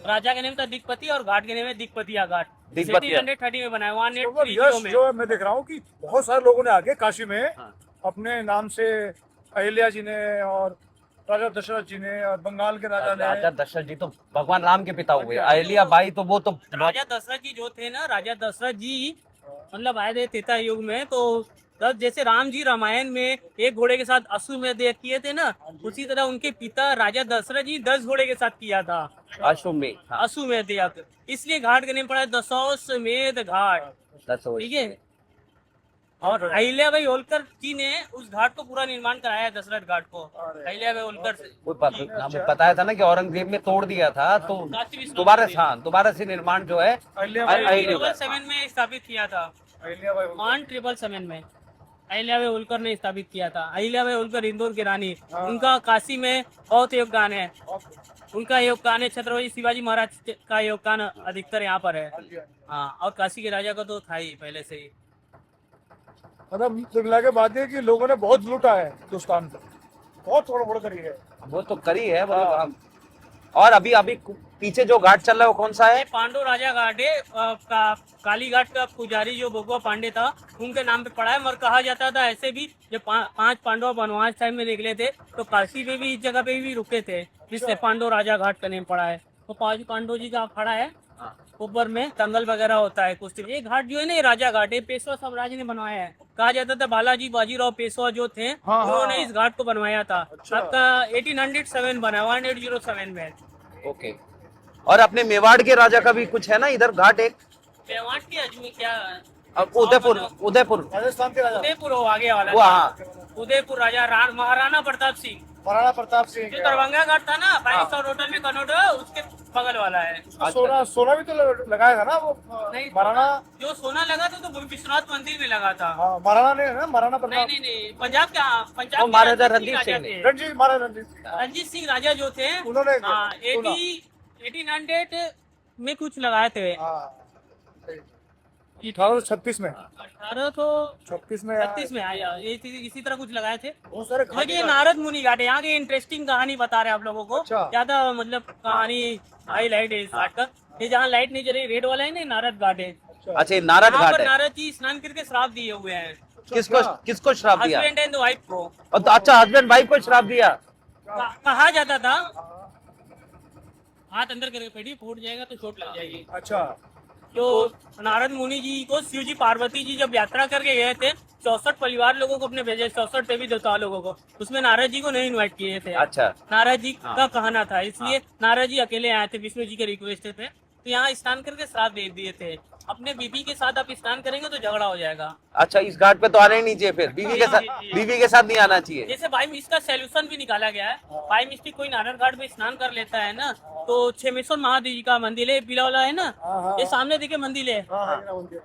राजा के नेम था दिग्पति और घाट के नेम है दिग्पतिया घाट। दिग्पतिया। 1630 में बनाया, यश 1830 में। जो मैं देख रहा हूँ कि बहुत सारे लोगों ने आगे काशी में हाँ। अपने नाम से अहिल्या जी ने और राजा दशरथ जी ने और बंगाल के राजा राजा ने दशरथ जी तो भगवान राम के पिता हुए, अहिल्या बाई तो वो तो राजा दशरथ जी जो थे ना, राजा दशरथ जी मतलब आए थे त्रेता युग में, तो तब जैसे राम जी रामायण में एक घोड़े के साथ अश्वमेध किए थे ना, उसी तरह उनके पिता राजा दशरथ जी 10 घोड़े के साथ किया था अश्वमेध। हाँ, अश्वमेध याग, इसलिए घाट का नाम पड़ा है दशाश्वमेध घाट। ठीक है। और अहिल्याबाई होलकर जी ने उस घाट को पूरा निर्माण कराया है, दशरथ घाट को अहिल्याबाई होलकर से। हमें बताया था ना कि औरंगजेब ने तोड़ दिया था, तो काशी विश्वनाथ दोबारा मंदिर। हाँ दोबारा से निर्माण जो है अहिल्याबाई 777 में स्थापित किया था, अहिल्याबाई 1777 में अहिल्याबाई होलकर ने स्थापित किया था। अहिल्याबाई होलकर इंदौर की रानी, उनका काशी में बहुत योगदान है, उनका योगदान है। छत्रपति शिवाजी महाराज का योगदान अधिकतर यहाँ पर है। हाँ, और काशी के राजा का तो था ही पहले से ही। मतलब मिला के बात है कि लोगों ने बहुत लूटा है हिंदुस्तान को, बहुत थोड़ा बड़ा करी है। वो तो करी है और अभी अभी पीछे जो घाट चल रहा है वो कौन सा है? ये पांडव राजा घाट है। काली घाट का पुजारी जो भगवा पांडे था, उनके नाम पे पड़ा है। मगर कहा जाता था ऐसे भी, जब 5 पांडव वनवास टाइम में निकले थे तो काशी में भी इस जगह पे भी रुके थे, जिससे पांडव राजा घाट का नाम पड़ा है। तो 5 पांडव जी का खड़ा है, ऊपर में दंगल वगैरह होता है कुछ। ये घाट जो है ना, ये राजा घाट है, पेशवा साम्राज्य ने बनवाया है। कहा जाता था बालाजी बाजीराव पेशवा जो थे, उन्होंने इस घाट को बनवाया था। आपका 1807 बना, 1807 में। ओके। और अपने मेवाड़ के राजा का भी कुछ है ना इधर घाट एक? मेवाड़ की अजमेर क्या, उदयपुर उदयपुर राजस्थान के राजा उदयपुर हो आगे वाला। वो हाँ, उदयपुर राजा महाराणा प्रताप सिंह, महाराणा प्रताप सिंह जो दरभंगा घाट था ना, 5 स्टार होटल में कनौज, उसके बगल वाला है। सोना भी तो लगाया था ना वो नहीं, महाराणा। जो सोना लगा था तो विश्वनाथ मंदिर में लगा था। हाँ, महाराणा ने ना, महाराणा नहीं प्रताप नहीं नहीं, पंजाब के, पंजाब के महाराजा रणजीत रणजीत सिंह राजा ने। थे। रणजीत महाराज रणजीत रणजीत सिंह राजा जो थे, उन्होंने 1800 में कुछ लगाए थे। 1836 में 1836 36 में आया, इसी तरह कुछ लगाए थे। बहुत सारे देखिए, ये नारद मुनि घाट है। यहाँ की इंटरेस्टिंग कहानी बता रहे हैं आप लोगों को। अच्छा। ज्यादा मतलब कहानी हाईलाइट है इस घाट का। ये जहाँ लाइट नहीं जल रही, रेड वाला है ना, नारद घाट है। अच्छा ये नारद यहाँ घाट पर है। नारद जी स्नान करके श्राप दिए हुए हैं, किसको श्राप दिया? हस्बैंड एंड वाइफ को। और तो अच्छा हस्बैंड वाइफ को श्राप दिया। कहा जाता था, हाथ अंदर करके बैठिए, फूट जाएगा तो चोट लग जाएगी। अच्छा। तो नारद मुनि जी को शिव जी पार्वती जी जब यात्रा करके गए थे, 64 परिवार लोगों को अपने भेजे, 64 देवी देवता लोगों को, उसमें नारद जी को नहीं इनवाइट किए थे। अच्छा। नारद जी का कहना था, इसलिए नारद जी अकेले आए थे विष्णु जी के रिक्वेस्ट पे। तो यहाँ स्नान करके श्राप दे दिए थे, अपने बीबी के साथ आप स्नान करेंगे तो झगड़ा हो जाएगा। अच्छा इस घाट पे तो आना ही नहीं चाहिए, फिर बीवी के साथ नहीं आना चाहिए। जैसे बाई इसका सोल्यूशन भी निकाला गया है। बाई मिस्टेक कोई नारद घाट में स्नान कर लेता है ना, तो क्षेमेश्वर महादेव जी का मंदिर है, पीला वाला है ना, ये सामने देखिए मंदिर है,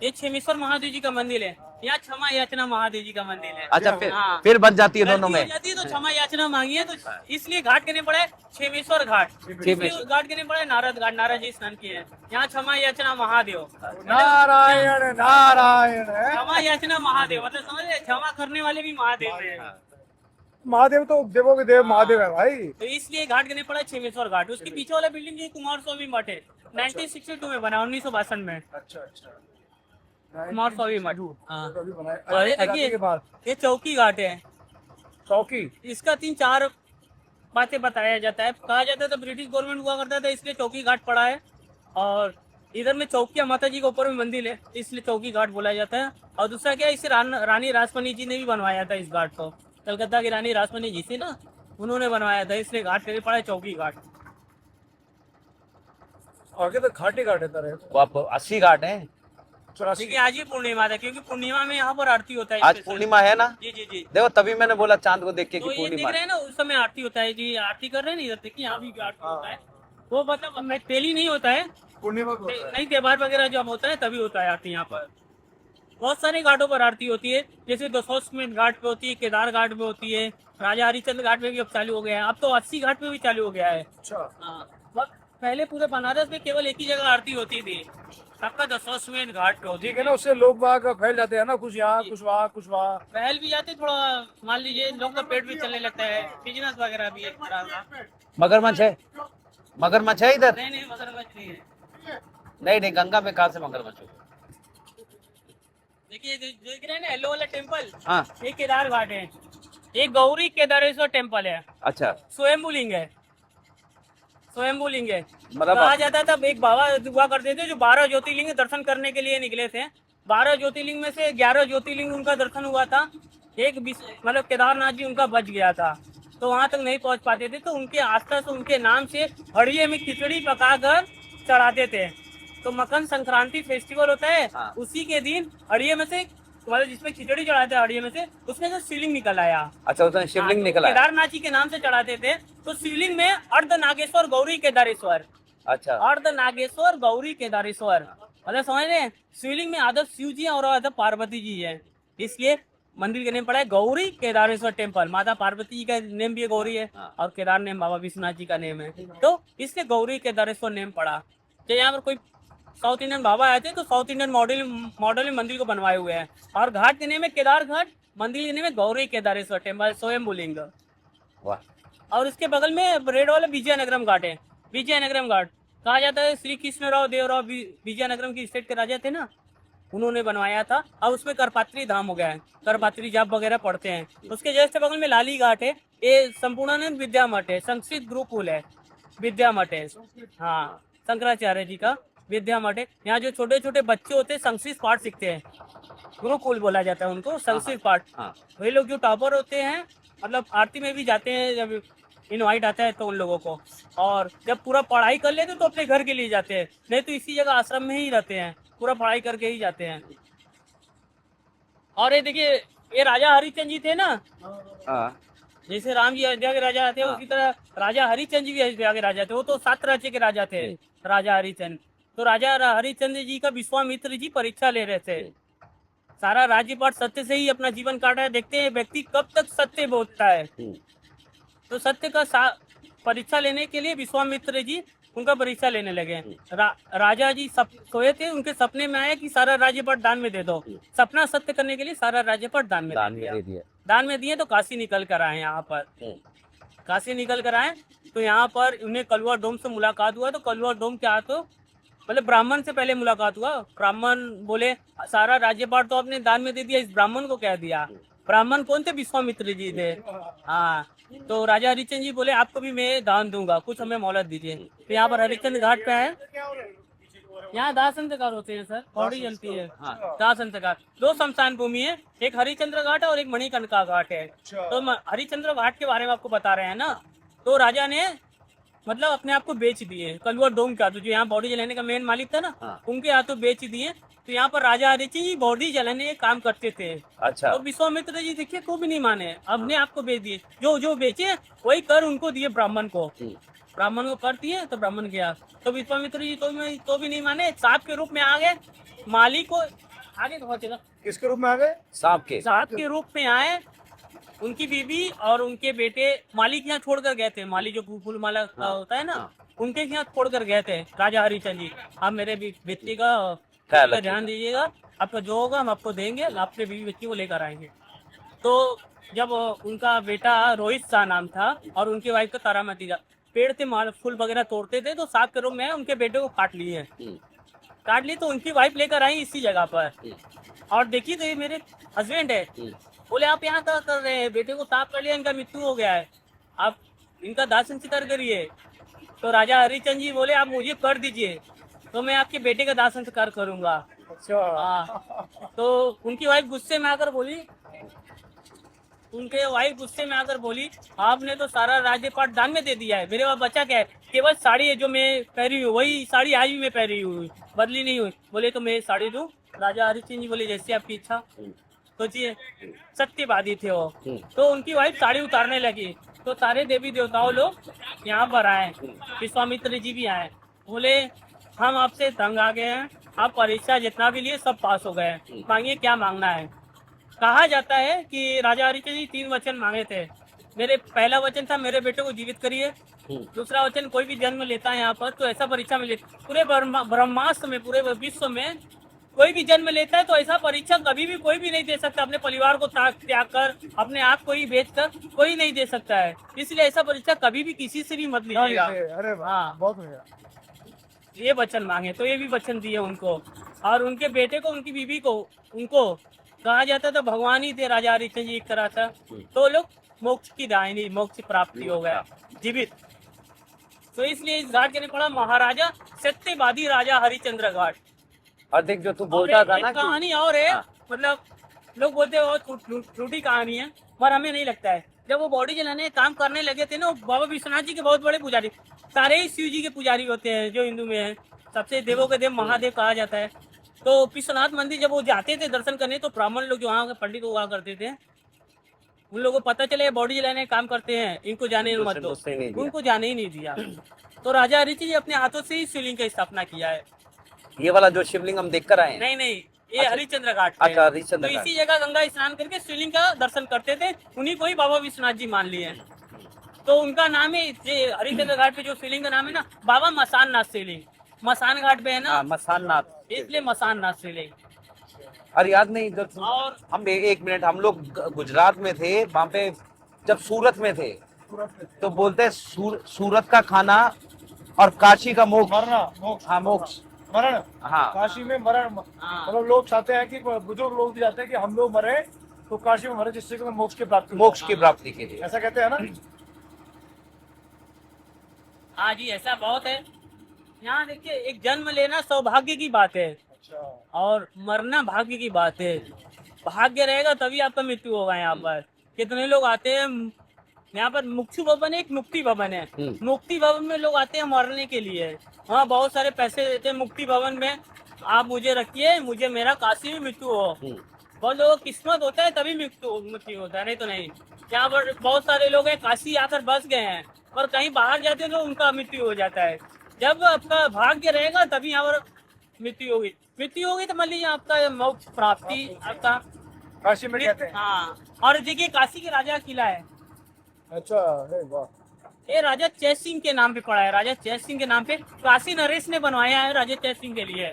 ये क्षेमेश्वर महादेव जी का मंदिर है। यहाँ क्षमा याचना महादेव जी का मंदिर है। अच्छा हाँ। फिर बन जाती है दोनों गलती में। हो जाती है तो क्षमा याचना मांगी है, तो इसलिए घाट के नाम पड़ा है क्षेमेश्वर घाट। इसलिए घाट के नाम पड़ा है नारद घाट, नारद जी स्नान किए हैं। यहाँ क्षमा याचना महादेव, नारायण नारायण है। क्षमा याचना महादेव, मतलब समझ रहे, क्षमा करने वाले भी महादेव है। महादेव तो देवों के देव महादेव है भाई। तो इसलिए घाट के नाम पड़ा है क्षेमेश्वर घाट। उसके पीछे वाला बिल्डिंग जो कुमार स्वामी मठ है, 1962 में बना, 1962 में अच्छा अच्छा। कुमार स्वामी मठ। हाँ। अभी बनाया। और आजादी के बाद ये चौकी घाट है। चौकी। इसका 3-4 बातें बताया जाता है। कहा जाता था ब्रिटिश गवर्नमेंट हुआ करता था, इसलिए चौकी घाट पड़ा है। और इधर में चौकिया माता जी के ऊपर में मंदिर है, इसलिए चौकी घाट बोला जाता है। और दूसरा क्या है, इसे रानी रासमणी जी ने भी बनवाया था इस घाट को। कलकत्ता की रानी रासमणी जी थी ना, उन्होंने बनवाया था, इसलिए घाट के पड़ा है चौकी घाट। आगे तो घाट ही घाट है तरह। वो आप 80 घाट है। 84। देखिए आज ही पूर्णिमा था, क्योंकि पूर्णिमा में यहाँ पर आरती होता है। आज स्पेशल। पूर्णिमा है ना? जी जी जी। देखो तभी मैंने बोला चांद को देख के कि तो ये देख पूर्णिमा रहे हैं ना, उस समय आरती होता है जी, आरती कर रहे हैं ना, इधर देखिए यहाँ भी आरती होता है। वो मतलब डेली नहीं होता है, पूर्णिमा को होता है। नहीं त्योहार वगैरह जब होता है तभी होता है आरती यहाँ पर। बहुत सारे घाटों पर आरती होती है, जैसे दशाश्वमेध घाट पे होती है, केदार घाट पे होती है, राजा हरिश्चंद्र घाट पे भी अब चालू हो गया है। अब तो 80 घाट पे भी चालू हो गया है। अच्छा। हाँ। पहले पूरे बनारस में केवल एक ही जगह आरती होती थी, सबका दशाश्वमेध घाट पे होती ठीक थी। है ना, उससे लोग बाग फैल जाते हैं ना, कुछ यहाँ कुछ वहाँ कुछ वहाँ। पहल भी जाते थोड़ा, मान लीजिए लोग का पेट भी चलने लगता है, बिजनेस वगैरह भी एक तरह का। मगरमच्छ है, मगरमच्छ है इधर? नहीं नहीं, मगरमच्छ नहीं है। नहीं नहीं, गंगा में कहाँ से मगरमच्छ होगा? देखिए देख रहे हैं ना येलो वाला टेम्पल, हाँ। ये केदार घाट है, ये गौरी केदारेश्वर टेम्पल है, अच्छा, स्वयंभू लिंग है, स्वयंभू लिंग है। मतलब कहा जाता था एक बाबा हुआ करते थे जो 12 ज्योतिर्लिंग दर्शन करने के लिए निकले थे। 12 ज्योतिर्लिंग में से 11 ज्योतिर्लिंग उनका दर्शन हुआ था, एक मतलब केदारनाथ जी उनका बच गया था, तो वहां तक नहीं पहुंच पाते थे, तो उनके आस्था से उनके नाम से हड़िये में खिचड़ी पकाकर चढ़ाते थे। तो मकर संक्रांति फेस्टिवल होता है, हाँ। उसी के दिन हड़िये में से, मतलब जिसमें खिचड़ी चढ़ाते हैं हड़िये में से, उसमें से शिवलिंग निकल आया। अच्छा, उसमें शिवलिंग हाँ, निकला है। केदारनाथ जी के नाम से चढ़ाते थे, तो शिवलिंग में अर्ध नागेश्वर गौरी केदारेश्वर, अच्छा, अर्ध नागेश्वर गौरी केदारेश्वर, मतलब समझ रहे हैं, शिवलिंग में आधा शिव जी और आधा पार्वती जी है, इसलिए मंदिर का नेम पड़ा है गौरी केदारेश्वर टेम्पल। माता पार्वती जी का नेम भी गौरी है, हाँ। और केदार नेम बाबा विश्वनाथ जी का नेम है, तो इसलिए गौरी केदारेश्वर नेम पड़ा। तो यहाँ पर कोई साउथ इंडियन बाबा आए थे, तो साउथ इंडियन मॉडल में मंदिर को बनवाए हुए हैं, और घाट के नेम है केदार घाट, मंदिर के नेम है गौरी केदारेश्वर टेम्पल स्वयंभू लिंग। वाह। और इसके बगल में रेड वाला विजयनगरम घाट है, विजयनगरम घाट कहा जाता है श्री कृष्णराव देवराव विजयनगरम की स्टेट के राजा थे ना, उन्होंने बनवाया था, और उसमें करपात्री धाम हो गया है, करपात्री जाप वगैरह पढ़ते हैं। उसके जस्ट बगल में लाली घाट है, ये संपूर्णानंद विद्या मठ है, संस्कृत गुरुकुल है, विद्या मठ है, हाँ शंकराचार्य जी का विद्या मठ है। यहाँ जो छोटे छोटे बच्चे होते हैं संस्कृत पाठ सीखते हैं, गुरुकुल बोला जाता है उनको, संस्कृत पाठ। हाँ। वही लोग जो टॉपर होते हैं, मतलब आरती में भी जाते हैं, जब इनवाइट आता है तो उन लोगों को, और जब पूरा पढ़ाई कर लेते तो अपने घर के लिए जाते हैं, नहीं तो इसी जगह आश्रम में ही रहते हैं, पूरा पढ़ाई करके ही जाते हैं। और ये देखिए, ये राजा हरिचंद जी थे ना, हाँ। जैसे राम जी अयोध्या के राजा थे, उसी तरह राजा हरिचंद जी भी अयोध्या के राजा थे, वो तो 7 राज्य के राजा थे राजा हरिचंद। तो राजा हरिचंद जी का विश्वामित्र जी परीक्षा ले रहे थे, सारा राज्य पाठ सत्य से ही अपना जीवन काटा है, देखते हैं व्यक्ति कब तक सत्य बोलता है। तो सत्य का परीक्षा लेने के लिए विश्वामित्र जी उनका परीक्षा लेने लगे। राजा जी सोए थे, उनके सपने में आया कि सारा राज्य पाठ दान में दे दो, सपना सत्य करने के लिए सारा राज्य पाठ दान में दे दिया। दान में दिए तो काशी निकल कर आए, यहाँ पर काशी निकल कर आए, तो यहाँ पर उन्हें कलुआ डोम से मुलाकात हुआ। तो कलुआ डोम क्या, तो मतलब ब्राह्मण से पहले मुलाकात हुआ। ब्राह्मण बोले सारा राज्यपाट तो आपने दान में दे दिया, इस ब्राह्मण को क्या दिया? ब्राह्मण कौन थे? विश्वामित्र जी थे। हाँ, तो राजा हरिचंद जी बोले आपको भी मैं दान दूंगा, कुछ हमें मोहलत दीजिए। तो यहाँ पर हरिचंद घाट पे है, यहाँ दाह संस्कार होते हैं सर, पौड़ी जलती है। दाह संस्कार 2 शमशान भूमि है, एक हरिचंद्र घाट है और एक मणिकर्णिका घाट है। तो हरिचंद्र घाट के बारे में आपको बता रहे हैं ना, तो राजा ने मतलब अपने आप को बेच दिए, कलुआ डोम का, तो जो यहाँ बॉडी जलाने का मेन मालिक था ना, उनके हाथों बेच दिए। तो यहाँ पर राजा हरिचंद जी बॉडी जलाने का काम करते थे। अच्छा। तो विश्वामित्र जी देखिए को भी नहीं माने, अपने आप को बेच दिए, जो बेचे वही कर उनको दिए, ब्राह्मण को कर दिए। तो ब्राह्मण गया, तो विश्वामित्र जी तो भी नहीं माने, सांप के रूप में आ गए। माली को आगे पहुंचेगा, किसके रूप में आ गए? सांप के रूप में आए। उनकी बीवी और उनके बेटे माली के यहाँ छोड़कर गए थे, माली जो फूल माला का होता है ना, उनके यहाँ छोड़कर गए थे राजा हरिचंद जी। आप मेरे बेटी का ध्यान दीजिएगा, आपका जो होगा हम आपको देंगे, अपने बीवी बच्ची को लेकर आएंगे। तो जब उनका बेटा रोहित शाह नाम था और उनकी वाइफ का तारामती था, पेड़ से माल फूल वगैरह तोड़ते थे, तो सांप के रूप में उनके बेटे को काट लिए। तो उनकी वाइफ लेकर आई इसी जगह पर, और देखिए तो ये मेरे हस्बैंड है। बोले आप यहाँ क्या कर रहे हैं? बेटे को सांप कर लिया, इनका मृत्यु हो गया है, आप इनका दाह संस्कार करिए। तो राजा हरिचंद जी बोले आप मुझे कर दीजिए तो मैं आपके बेटे का दाह संस्कार करूंगा। अच्छा। तो उनकी वाइफ गुस्से में आकर बोली, आपने तो सारा राज्य पाठ दान में दे दिया है, मेरे पास बचा क्या है? केवल साड़ी है जो मैं पहरी हुई, वही साड़ी आज भी मैं पहरी हुई, बदली नहीं हुई। बोले तो मैं साड़ी दूं? राजा हरिचंद जी बोले जैसे आपकी इच्छा। सोचिए, सत्यवादी थे वो। तो उनकी वाइफ साड़ी उतारने लगी, तो सारे देवी देवताओं लोग यहाँ पर आए, विश्वामित्र जी भी आए। बोले हम आपसे तंग आ गए हैं, आप परीक्षा जितना भी लिए सब पास हो गए, मांगिए क्या मांगना है। कहा जाता है कि राजा हरिचंद जी 3 वचन मांगे थे। पहला वचन था मेरे बेटे को जीवित करिए, दूसरा वचन कोई भी जन्म लेता है यहाँ पर तो ऐसा परीक्षा में पूरे ब्रह्मास्त्र में, पूरे विश्व में कोई भी जन्म लेता है तो ऐसा परीक्षा कभी भी कोई भी नहीं दे सकता। अपने परिवार को त्याग कर, अपने आप को ही बेच कर कोई नहीं दे सकता है। इसलिए ऐसा परीक्षा कभी भी किसी से भी मत लीजिएगा। अरे वाह, हाँ, बहुत बढ़िया। ये वचन मांगे तो ये भी वचन दिए उनको, और उनके बेटे को, उनकी बीवी को, उनको कहा जाता था भगवान ही थे राजा हरिश्चंद्र जी एक तरह था। तो लोग मोक्ष की दायनी, मोक्ष प्राप्ति हो गया जीवित। तो इसलिए इस घाट के लिए पड़ा महाराजा सत्यवादी राजा हरिश्चंद्र घाट। और देख जो तू बोलता था ना कि कहानी और है, हाँ। मतलब लोग बोलते हैं झूठी कहानी है, पर हमें नहीं लगता है। जब वो बॉडी जलाने काम करने लगे थे ना, बाबा विश्वनाथ जी के बहुत बड़े पुजारी, सारे ही शिव जी के पुजारी होते हैं जो हिंदू में है। सबसे देवों के देव महादेव कहा जाता है। तो विश्वनाथ मंदिर जब वो जाते थे दर्शन करने, तो ब्राह्मण लोग जो वहाँ के पंडित हुआ करते थे, उन लोगों को पता चले बॉडी जलाने काम करते हैं, इनको जाने मत दो, उनको जाने ही नहीं दिया। तो राजा हरिश्चंद्र जी अपने हाथों से ही शिवलिंग की स्थापना किया है। ये वाला जो शिवलिंग हम देख कर आए हैं, नहीं, ये हरिश्चंद्र घाट पे अच्छा, है। हरिश्चंद्र तो घाट। इसी जगह गंगा स्नान करके शिवलिंग का दर्शन करते थे, उन्हीं को ही बाबा विश्वनाथ जी मान लिए। तो उनका नाम है, हरिश्चंद्र घाट पे जो शिवलिंग का नाम है ना, बाबा मसान नाथ शिवलिंग। मसान घाट पे है ना, मसान नाथ, इसलिए मसान नाथ शिवलिंग। और याद नहीं जब और हम एक मिनट, हम लोग गुजरात में थे, वहां पे जब सूरत में थे तो बोलते हैं सूरत का खाना और काशी का मोक्ष। मरना, मोक्ष। हाँ, मोक्ष, मरण। हाँ। काशी में मरण, हाँ। मतलब लोग चाहते हैं कि बुजुर्ग लोग भी चाहते हैं कि हम लोग मरे तो काशी में मरे, जिससे कि मोक्ष की प्राप्ति हो। मोक्ष की प्राप्ति के लिए ऐसा कहते हैं ना। हाँ जी, ऐसा बहुत है। यहाँ देखिए, एक जन्म लेना सौभाग्य की बात है, अच्छा, और मरना भाग्य की बात है। भाग्य रहेगा तभी आपका मृत्यु होगा। यहाँ पर कितने लोग आते हैं, यहाँ पर मुक्ति भवन है, एक मुक्ति भवन है। मुक्ति भवन में लोग आते हैं मरने के लिए। वहाँ बहुत सारे पैसे देते हैं मुक्ति भवन में, आप मुझे रखिए, मुझे मेरा काशी में मृत्यु हो। बहुत लोगों की किस्मत होता है तभी मृत्यु होता है, नहीं तो नहीं। यहाँ पर बहुत सारे लोग हैं काशी आकर बस गए हैं, पर कहीं बाहर जाते हैं तो उनका मृत्यु हो जाता है। जब आपका भाग्य रहेगा तभी यहाँ पर मृत्यु होगी तो मान लीजिए आपका मोक्ष प्राप्ति आपका। काशी में कहते हैं। हाँ, और देखिए काशी के राजा का किला है, अच्छा, अरे वाह। ये राजा चैत सिंह के नाम पे पड़ा है। राजा चैत सिंह के नाम पे काशी नरेश ने बनवाया है, राजा चैत सिंह के लिए।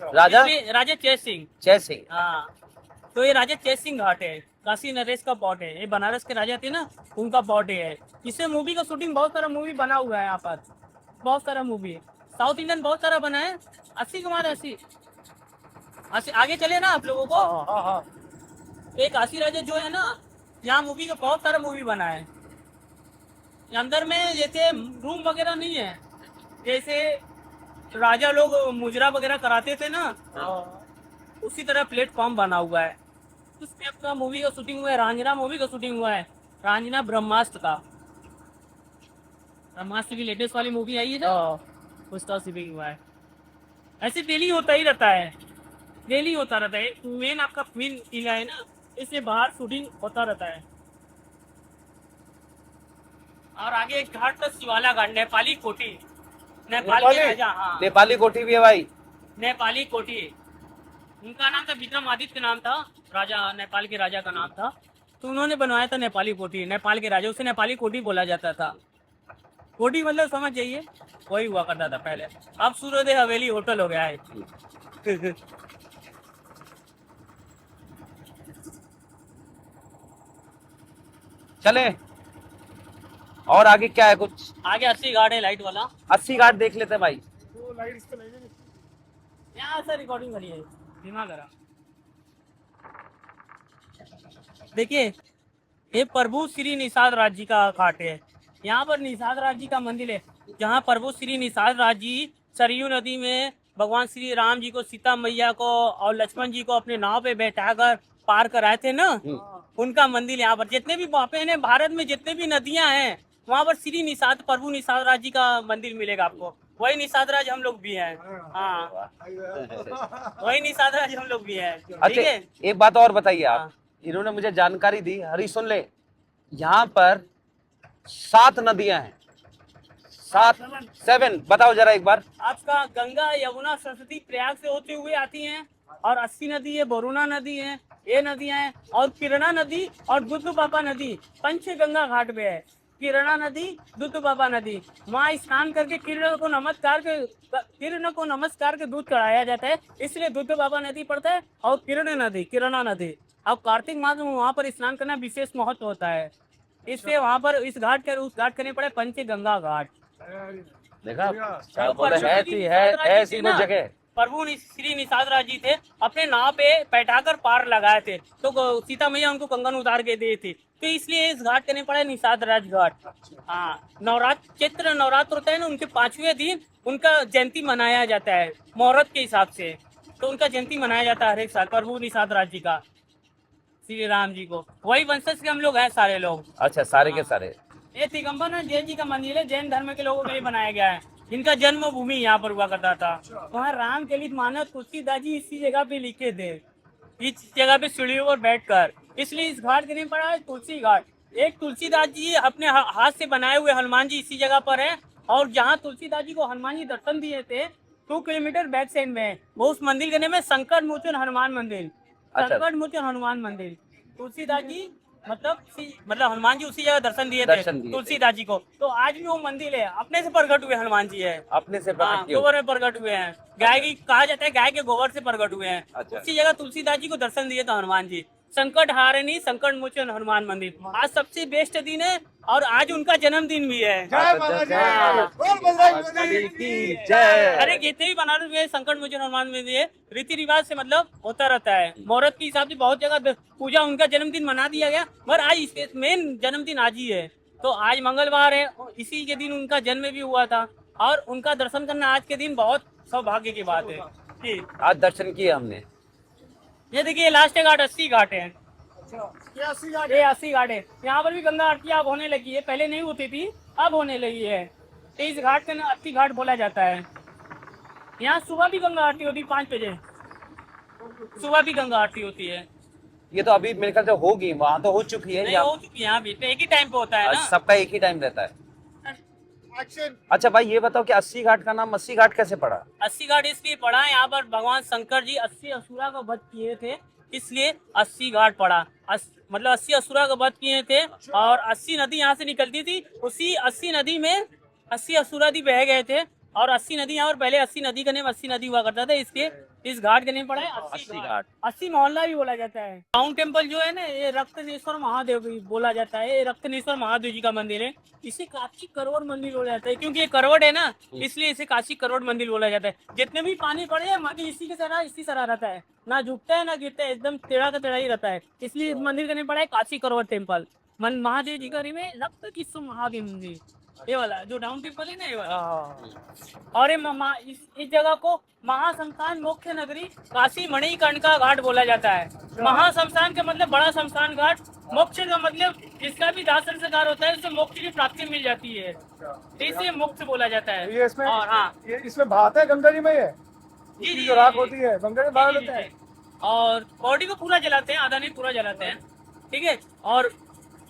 राजा राजा चैत सिंह, जय सिंह। हाँ। तो ये राजा चैत सिंह घाट है, काशी नरेश का पॉट है। ये बनारस के राजा थे ना, उनका पॉट है। इससे मूवी का शूटिंग, बहुत सारा मूवी बना हुआ है यहाँ पर, बहुत सारा मूवी साउथ इंडियन बहुत सारा बना है। 80 कुमार 80 आगे चले ना आप लोगों को। हाँ हाँ, एक काशी राजा जो है ना, यहाँ मूवी का बहुत सारा मूवी बना है। अंदर में जैसे रूम वगैरह नहीं है, जैसे राजा लोग मुजरा वगैरह कराते थे ना, उसी तरह प्लेटफॉर्म बना हुआ है। उस टाइप का मूवी का शूटिंग हुआ है। रांझना मूवी का शूटिंग हुआ है, रांझना ब्रह्मास्त्र का। ब्रह्मास्त्र की लेटेस्ट वाली मूवी आई है ना, उसका शूटिंग हुआ है। ऐसे डेली होता ही रहता है, डेली होता रहता है। मेन आपका मेन किला है ना, इससे बाहर शूटिंग होता रहता है। और आगे एक घाट था शिवाला घाट, नेपाली कोठी, नेपाल के राजा। हाँ, नेपाली कोठी भी है भाई। नेपाली कोठी, उनका नाम था विक्रमादित्य नाम था, राजा नेपाल के राजा का नाम था। तो उन्होंने बनवाया था नेपाली कोठी, नेपाल के राजा, उसे नेपाली कोठी बोला जाता था। कोठी मतलब समझ जाइए, वही हुआ करता था पहले। अब सूर्योदय हवेली होटल हो गया है। चले, और आगे क्या है कुछ? आगे 80 घाट है लाइट वाला, 80 घाट देख लेते हैं भाई। तो लाइट इस पे लगेगी। यहाँ से रिकॉर्डिंग करी है, दिमाग करा। देखिए, ये प्रभु श्री निषाद राज जी का घाट है। यहाँ पर निषाद राज जी का मंदिर है, जहाँ प्रभु श्री निषाद राज जी सरयू नदी में भगवान श्री राम जी को, सीता मैया को और लक्ष्मण जी को अपने नाव पे बैठाकर पार कराए थे ना, उनका मंदिर यहाँ पर। जितने भी वहाँ पे है भारत में, जितने भी नदियाँ हैं, वहाँ पर श्री निषाद, प्रभु निषाद राज जी का मंदिर मिलेगा आपको। वही निषाद राज हम लोग भी हैं। हाँ, वही निषाद राज हम लोग भी हैं। ठीक अच्छा, है। एक बात और बताइए आप। हाँ। इन्होंने मुझे जानकारी दी, हरी सुन ले, यहाँ पर 7 नदियां हैं। 7 बताओ जरा एक बार। आपका गंगा, यमुना, सरस्वती प्रयाग से होते हुए आती हैं, और 80 नदी है, वरुणा नदी है, ये नदियां हैं, और किरणा नदी और बुद्ध पापा नदी पंचगंगा घाट पे है। किरणा नदी, दूध बाबा नदी। वहाँ स्नान करके किरण को नमस्कार के दूध चढ़ाया जाता है, इसलिए दूध बाबा नदी पड़ता है। और किरणा नदी। अब कार्तिक मास में वहाँ पर स्नान करना विशेष महत्व होता है। इससे वहाँ पर इस घाट के उस घाट करने पड़े पंचगंगा घाट। देखा जो बोले है परशुराम सी जी है निषाद राज जी थे तीनों ना, जगह। प्रभु श्री निषाद राज जी थे, अपने नाव पे बैठाकर पार लगाए थे, तो सीता मैया उनको कंगन उतार के दी थी, तो इसलिए इस घाट करने पड़ा निषाद राज घाट। हाँ, चैत्र नवरात्र होता है ना, उनके 5वें दिन उनका जयंती मनाया जाता है मुहूर्त के हिसाब से। तो उनका जयंती मनाया जाता है हर एक साल, प्रभु निषाद राज जी का, श्री राम जी को। वही वंशज के हम लोग हैं सारे लोग। अच्छा, सारे के सारे। ये दिगंबर जैन जी का मंदिर है, जैन धर्म के लोगों के लिए बनाया गया है। इनका जन्म भूमि यहाँ पर हुआ करता था। वहाँ राम के लिए मानव तुलसीदास जी इसी जगह पे लिखे थे, इस जगह पे सीढ़ियों पर बैठकर, इसलिए इस घाट के नाम पड़ा है तुलसी घाट। एक तुलसीदास जी अपने हाथ से बनाए हुए हनुमान जी इसी जगह पर है। और जहाँ तुलसीदास जी को हनुमान जी दर्शन दिए थे 2 किलोमीटर बैक साइड में है, वो उस मंदिर का नाम है संकट मोचन हनुमान मंदिर। अच्छा। संकट मोचन हनुमान मंदिर। तुलसीदास जी मतलब हनुमान जी उसी जगह दर्शन दिए थे दर्शन दिए थे। तुलसीदास जी को। तो आज भी वो मंदिर है, अपने से प्रकट हुए हनुमान जी है। अपने से हाँ, प्रकट किए हुए। गोबर में प्रकट हुए हैं। गाय की कहा जाता है, गाय के गोबर से प्रकट हुए हैं। अच्छा। उसी जगह तुलसीदास जी को दर्शन दिए थे हनुमान जी। संकट हारनी संकट मोचन हनुमान मंदिर। आज सबसे बेस्ट दिन है और आज उनका जन्मदिन भी है। जय बाबा जी, हाँ। बोल बजरंग बली की जय। अरे जितने भी बनारस में संकट मोचन हनुमान मंदिर है, रीति रिवाज से मतलब होता रहता है। मुहूर्त के हिसाब से बहुत जगह पूजा, उनका जन्मदिन मना दिया गया, मगर आज मेन जन्मदिन आज ही है। तो आज मंगलवार है, इसी के दिन उनका जन्म भी हुआ था, और उनका दर्शन करना आज के दिन बहुत सौभाग्य की बात है। ठीक, आज दर्शन किए हमने। ये देखिए लास्ट घाट 80 घाट है। ये 80 घाट ये 80 घाट है। यहाँ पर भी गंगा आरती अब होने लगी है, पहले नहीं होती थी, अब होने लगी है। तो इस घाट का ना 80 घाट बोला जाता है। यहाँ सुबह भी गंगा आरती होती है 5 बजे, सुबह भी गंगा आरती होती है। ये तो अभी मेरे ख्याल से होगी, वहाँ तो हो चुकी है। नहीं हो चुकी है, यहाँ भी तो एक ही टाइम पे होता है ना। सबका एक ही टाइम रहता है। एक्शन। अच्छा भाई, ये बताओ कि 80 घाट का नाम 80 घाट कैसे पड़ा? 80 घाट इसलिए पड़ा है, यहाँ पर भगवान शंकर जी 80 असुरा का वध किए थे, इसलिए 80 घाट पड़ा। मतलब 80 असुरा का वध किए थे, और 80 नदी यहाँ से निकलती थी, उसी 80 नदी में 80 असुरा भी बह गए थे। और 80 नदी यहाँ, और पहले 80 नदी का नाम 80 नदी हुआ करता था, इसके इस घाट का नाम पड़ा है 80 घाट। 80 मोहल्ला भी बोला जाता है। टाउन टेम्पल जो है ना, ये रक्तनेश्वर महादेव भी बोला जाता है। ये रक्तनेश्वर महादेव जी का मंदिर है। इसे काशी करोड़ मंदिर बोला जाता है, क्योंकि ये करोड़ है ना, इसलिए इसे काशी करोड़ मंदिर बोला जाता है। जितने भी पानी पड़े हैं, मंदिर इसी तरह रहता है, ना झुकता है ना गिरता है, एकदम टेढ़ा का टेढ़ा ही रहता है। इसलिए इस मंदिर का नाम पड़ा है काशी करोड़ टेम्पल। महादेव जी का नाम है रक्त किस्म महादेव मंदिर। ये वाला जो डाउन टेम्पल है ना, ये वाला। और ये इस जगह को महाशमशान मुख्य नगरी काशी मणिकर्णिका घाट बोला जाता है। महाशमशान का मतलब बड़ा शमशान घाट, मोक्ष का मतलब जिसका भी दाह संस्कार होता है उसे मोक्ष की प्राप्ति मिल जाती है, तो इसे मोक्ष बोला जाता है। ये इसमें, और हाँ, ये इसमें बहाता है गंगा जी में, ये जी, जी, जो राख जी, होती है गंगा में बाहर जी, होता है। और बॉडी को पूरा जलाते हैं, आधा नहीं पूरा जलाते हैं, ठीक है। और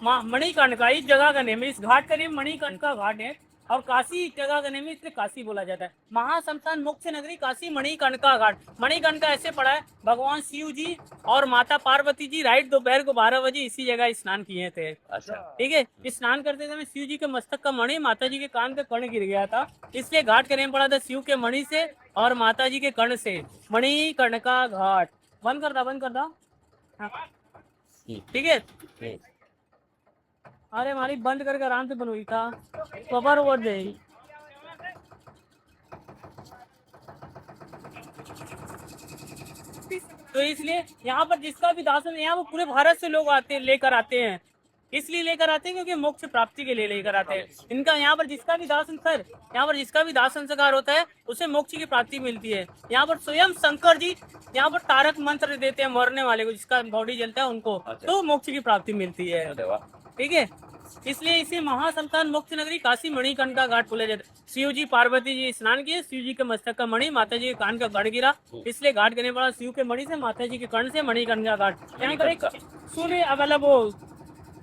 मणिकर्णिका इस जगह का नेम, इस घाट का नेम मणिकर्णिका घाट है। और काशी इस जगह का नेम, इसलिए काशी बोला जाता है। महाशमशान मुख्य नगरी काशी मणिकर्णिका घाट। मणिकर्णिका ऐसे पड़ा है, भगवान शिव जी और माता पार्वती जी राइट दोपहर को 12 बजे इसी जगह स्नान किए थे। अच्छा। ठीक है, स्नान करते समय शिव जी के मस्तक का मणि माता जी के कान पे कर्ण गिर गया था, इसलिए घाट का नेम पड़ा था शिव के मणि से और माता जी के कर्ण से, मणिकर्णिका घाट। बंद कर दा हाँ। ठीक है। अरे हमारी बंद करके आराम से बनोगी था, कवर ओवर देगी। तो इसलिए यहाँ पर जिसका भी दासन, यहाँ पर पूरे भारत से लोग आते लेकर आते हैं, इसलिए लेकर आते हैं क्योंकि मोक्ष प्राप्ति के लिए लेकर आते हैं। इनका यहाँ पर जिसका भी दाह संस्कार, यहाँ पर जिसका भी दाह संस्कार होता है उसे मोक्ष की प्राप्ति मिलती है। यहाँ पर स्वयं शंकर जी यहाँ पर तारक मंत्र देते हैं मरने वाले को, जिसका बॉडी जलता है उनको, तो मोक्ष की प्राप्ति मिलती है। ठीक है, इसलिए इसे महाशमशान मोक्ष नगरी काशी मणिकर्णिका घाट बोला जाता है। शिव जी पार्वती जी स्नान किए, शिव जी के मस्तक का मणि माता जी के कान का गढ़ गिरा, इसलिए घाट करने पड़ा शिव के मणि से, माता जी के कर्ण से मणिकर्णिका घाट। यहाँ पर एक सूर्य मतलब वो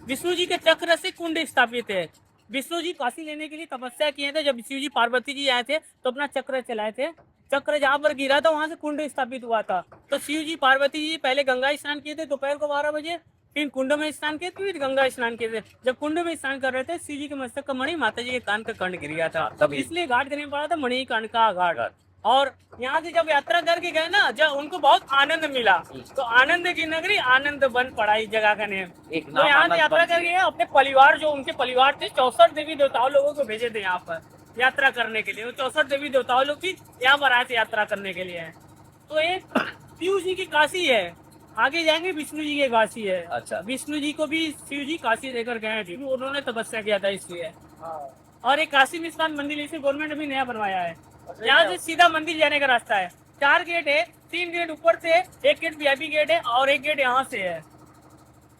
विष्णु जी के चक्र से कुंड स्थापित है। विष्णु जी काशी लेने के लिए तपस्या किए थे, जब शिव जी पार्वती जी आए थे तो अपना चक्र चलाए थे, चक्र जहाँ पर गिरा था वहां से कुंड स्थापित हुआ था। तो शिव जी पार्वती जी पहले गंगा स्नान किए थे दोपहर को 12 बजे, फिर कुंड में स्नान किए फिर गंगा स्नान किए थे। जब कुंड में स्नान कर रहे थे शिव जी के मस्तक का मणि माता जी के कान का कंठ गिर गया था, तभी। इसलिए घाट करने पड़ा था मणि कान का घाट। और यहाँ से जब यात्रा करके गए ना, जब उनको बहुत आनंद मिला, तो आनंद की नगरी आनंद बन पड़ा इस जगह का नेम। एक तो नाम यहाँ से आनंद यात्रा बन करके गए, अपने परिवार जो उनके परिवार थे 64 देवी देवताओं लोगों को भेजे थे यहाँ पर यात्रा करने के लिए। वो 64 देवी देवताओं लोग भी यहाँ पर आए थे यात्रा करने के लिए। तो एक शिव जी की काशी है, आगे जाएंगे विष्णु जी की काशी है। अच्छा। विष्णु जी को भी शिव जी काशी लेकर गए थे, उन्होंने तपस्या किया था इसलिए। हाँ। और एक काशी विश्वनाथ मंदिर इसे गवर्नमेंट अभी नया बनवाया है। अच्छा, यहाँ क्या? से सीधा मंदिर जाने का रास्ता है, 4 गेट है, 3 गेट ऊपर से, 1 गेट वीआईपी गेट है और 1 गेट यहाँ से है।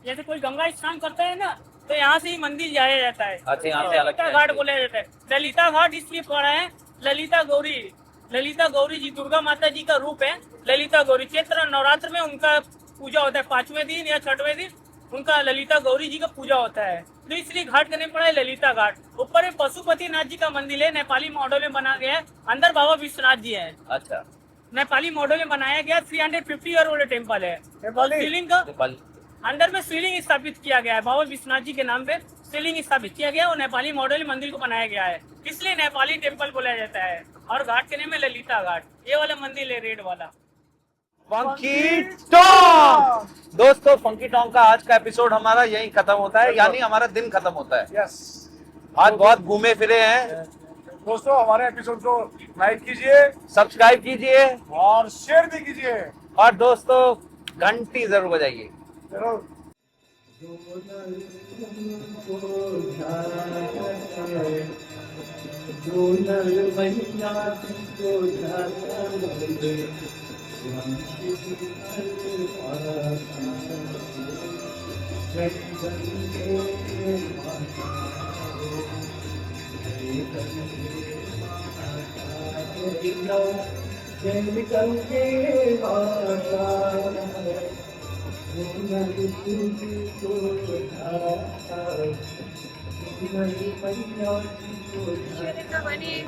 जैसे कोई गंगा स्नान करता है ना, तो यहाँ से ही मंदिर जाया जाता है। अच्छा, यहाँ से अलग ललिता है। घाट बोला जाता है। ललिता घाट इसलिए पड़ा है, ललिता गौरी जी दुर्गा माता जी का रूप है। ललिता गौरी चैत्र नवरात्र में उनका पूजा होता है, 5वें दिन या 6वें दिन उनका ललिता गौरी जी का पूजा होता है, तो इसलिए घाट करने पड़ा है ललिता घाट। ऊपर में पशुपति नाथ जी का मंदिर है, नेपाली मॉडल में बना गया है। अंदर बाबा विश्वनाथ जी है, अच्छा। नेपाली मॉडल में बनाया गया। 350 ईयर ओल्ड टेम्पल है। नेपाली? शिवलिंग का नेपाल अंदर में शिवलिंग स्थापित किया गया है, बाबा विश्वनाथ जी के नाम पे शिवलिंग स्थापित किया गया और नेपाली मॉडल मंदिर को बनाया गया है, इसलिए नेपाली टेम्पल बोला जाता है। और घाट के नाम है ललिता घाट। ये वाला मंदिर है रेड वाला। Funky tong. दोस्तों, फंकी टॉन्ग का आज का एपिसोड हमारा यहीं खत्म होता है, यानी हमारा दिन खत्म होता है। यस आज बहुत घूमे फिरे हैं। दोस्तों, हमारे एपिसोड को लाइक कीजिए सब्सक्राइब कीजिए और शेयर भी कीजिए। और दोस्तों घंटी जरूर बजाइए। जरूर। Bani.